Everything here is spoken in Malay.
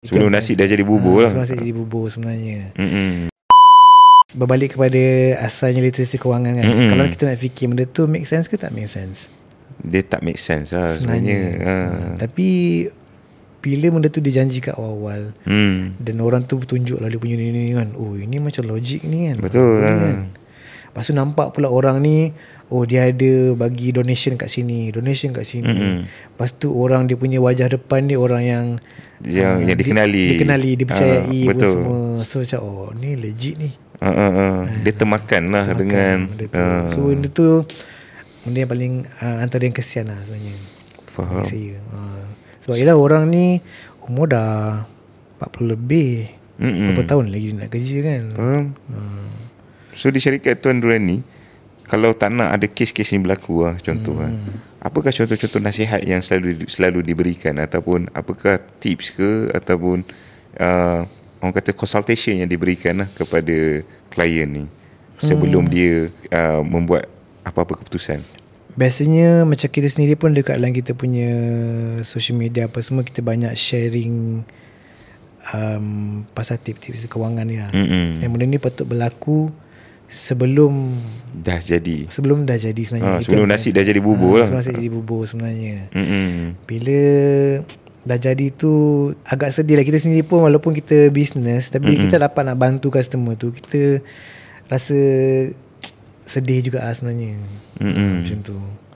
Sebelum nasi dah jadi bubur lah. Sebelum nasi jadi bubur sebenarnya. Mm-mm. Berbalik kepada asalnya literasi kewangan kan. Kalau kita nak fikir benda tu make sense ke tak make sense? Dia tak make sense lah sebenarnya. Tapi bila benda tu dijanji kat awal-awal dan orang tu tunjuk lah dia punya ni kan, oh ini macam logik ni kan. Betul lah kan? Lepas tu nampak pula orang ni, oh dia ada bagi donation kat sini. Lepas tu orang dia punya wajah depan dia orang yang dikenali, dipercayai pun semua. So macam oh ni legit ni. Dia termakan lah dengan so benda tu benda yang paling antara yang kesian lah sebenarnya. Faham saya. Sebab yelah orang ni umur dah 40 lebih. Berapa tahun lagi dia nak kerja kan. So di syarikat Tuan Nurani, kalau tak nak ada kes-kes ni berlaku lah, contoh kan, apakah contoh-contoh nasihat yang selalu diberikan, ataupun apakah tips ke, ataupun orang kata consultation yang diberikan lah kepada klien ni sebelum dia membuat apa-apa keputusan? Biasanya macam kita sendiri pun dekat dalam kita punya social media apa semua, kita banyak sharing pasal tips-tips kewangan ni lah. Yang benda ni patut berlaku sebelum dah jadi sebenarnya. Sebelum nasi dah jadi bubur lah. Sebelum nasi jadi bubur sebenarnya. Bila dah jadi tu agak sedih lah. Kita sendiri pun walaupun kita bisnes, tapi kita dapat nak bantu customer tu, kita rasa sedih juga lah sebenarnya. Macam tu.